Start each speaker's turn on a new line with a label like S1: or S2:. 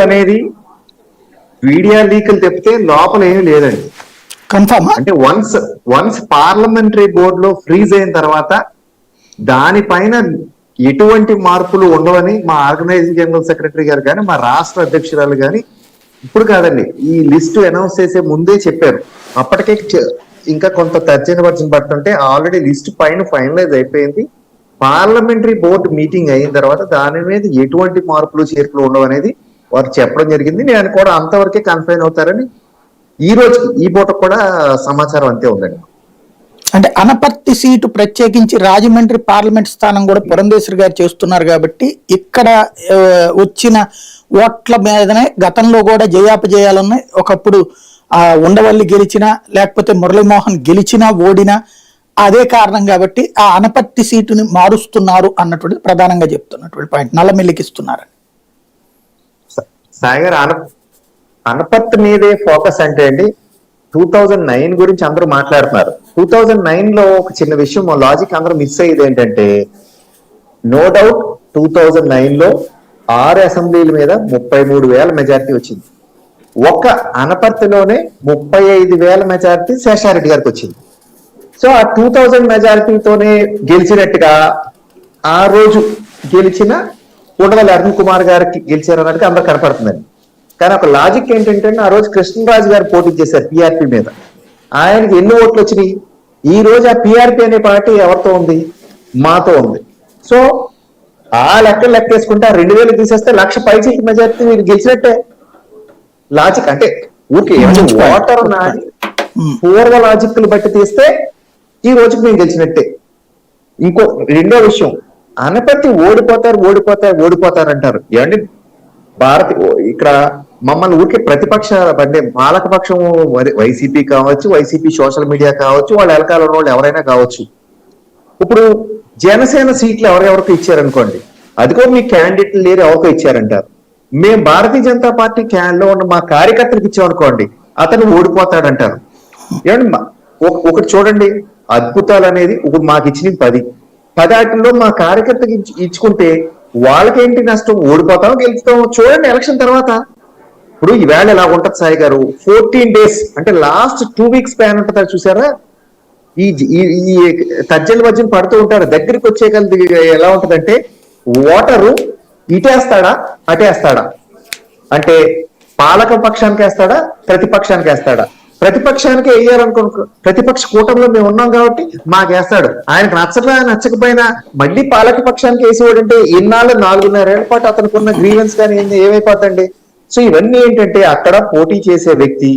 S1: అనేది మీడియా లీకులు తెప్పితే లోపల ఏమీ లేదండి.
S2: కన్ఫర్మ్
S1: అంటే వన్స్ పార్లమెంటరీ బోర్డు లో ఫ్రీజ్ అయిన తర్వాత దానిపైన ఎటువంటి మార్పులు ఉండవని మా ఆర్గనైజింగ్ జనరల్ సెక్రటరీ గారు కానీ మా రాష్ట్ర అధ్యక్షురాలు కానీ ఇప్పుడు కాదండి, ఈ లిస్టు అనౌన్స్ చేసే ముందే చెప్పారు. అప్పటికే ఇంకా కొంత తర్జన భర్జన పడుతుంటే ఆల్రెడీ లిస్ట్ పైన ఫైనలైజ్ అయిపోయింది. పార్లమెంటరీ బోర్డు మీటింగ్ అయిన తర్వాత దాని మీద ఎటువంటి మార్పులు చేర్పులు ఉండవు అనేది వారు చెప్పడం జరిగింది. నేను కూడా అంతవరకే కన్ఫైన్ అవుతారని ఈ రోజు ఈ పూట కూడా సమాచారం అంతే ఉందండి.
S2: అంటే అనపర్తి సీటు ప్రత్యేకించి రాజమండ్రి పార్లమెంట్ స్థానం కూడా పురంధేశ్వరి గారు చేస్తున్నారు కాబట్టి ఇక్కడ వచ్చిన ఓట్ల మీదనే గతంలో కూడా జయాపజయాలున్నాయి. ఒకప్పుడు ఉండవల్లి గెలిచినా లేకపోతే మురళీమోహన్ గెలిచినా ఓడినా అదే కారణం కాబట్టి ఆ అనపర్తి సీటుని మారుస్తున్నారు అన్నటువంటి ప్రధానంగా చెప్తున్నటువంటి పాయింట్ నల్లమిల్లికి ఇస్తున్నారు.
S1: సాగర్ అనపర్తి మీదే ఫోకస్ అంటే అండి 2009 గురించి అందరూ మాట్లాడుతున్నారు. 2009 లో ఒక చిన్న విషయం లాజిక్ అందరూ మిస్ అయ్యేది ఏంటంటే, నో డౌట్ 2009 లో 6 అసెంబ్లీల మీద 33,000 మెజారిటీ వచ్చింది. ఒక్క అనపర్తిలోనే 35,000 మెజారిటీ శేషారెడ్డి గారికి వచ్చింది. సో ఆ 2000 మెజారిటీతోనే గెలిచినట్టుగా ఆ రోజు గెలిచిన ఉండవల్లి అరుణ్ కుమార్ గారికి గెలిచారు అన్నట్టుగా అందరు కనపడుతుందండి. కానీ ఒక లాజిక్ ఏంటంటే, ఆ రోజు కృష్ణరాజు గారు పోటీ చేశారు పిఆర్పి మీద. ఆయనకి ఎన్ని ఓట్లు వచ్చినాయి? ఈ రోజు ఆ పిఆర్పి అనే పార్టీ ఎవరితో ఉంది? మాతో ఉంది. సో ఆ లెక్కలు లెక్కేసుకుంటే 2,000 తీసేస్తే 1,00,000 పైచీకి మెజారిటీ మీరు గెలిచినట్టే. లాజిక్ అంటే ఊరికే ఓటర్ నాది పూర్వ లాజిక్లు బట్టి తీస్తే ఈ రోజుకి మేము గెలిచినట్టే. ఇంకో రెండో విషయం, అనపర్తి ఓడిపోతారు అంటారు. ఏమండి భారత్ ఇక్కడ మమ్మల్ని ఊరికే ప్రతిపక్ష అంటే పాలకపక్షం వైసీపీ కావచ్చు, వైసీపీ సోషల్ మీడియా కావచ్చు, వాళ్ళ వెనకాల ఉన్న వాళ్ళు ఎవరైనా కావచ్చు. ఇప్పుడు జనసేన సీట్లు ఎవరెవరికి ఇచ్చారనుకోండి, అది కూడా మీ క్యాండిడేట్లు లేరు ఎవరికో ఇచ్చారంటారు. మేము భారతీయ జనతా పార్టీ లో ఉన్న మా కార్యకర్తలకు ఇచ్చామనుకోండి, అతను ఓడిపోతాడంటారు. ఏమండి ఒకటి చూడండి, అద్భుతాలు అనేది ఇప్పుడు మాకు ఇచ్చిన 10 ఆటల్లో మా కార్యకర్తకి ఇచ్చుకుంటే వాళ్ళకేంటి నష్టం? ఓడిపోతాం గెలుస్తాం చూడండి ఎలక్షన్ తర్వాత. ఇప్పుడు ఈవేళ ఎలా ఉంటది సాయి గారు, 14 days అంటే లాస్ట్ 2 weeks ప్యాన్ ఉంటుందా చూసారా? ఈ తర్జన భర్జన పడుతూ ఉంటారు. దగ్గరికి వచ్చే కలిసి ఎలా ఉంటదంటే, ఓటరు ఇటేస్తాడా అటేస్తాడా, అంటే పాలక పక్షానికి వేస్తాడా ప్రతిపక్షానికి వేస్తాడా? ప్రతిపక్షానికి వేయాలనుకో, ప్రతిపక్ష కూటమిలో మేము ఉన్నాం కాబట్టి మాకేస్తాడు. ఆయనకు నచ్చకపోయినా మళ్ళీ పాలక పక్షానికి వేసేవాడు అంటే ఇన్నాళ్ళు 4.5 ఏళ్ల పాటు అతనికి ఉన్న గ్రీవెన్స్ కానీ ఏమైపోతండి. సో ఇవన్నీ ఏంటంటే అక్కడ పోటీ చేసే వ్యక్తి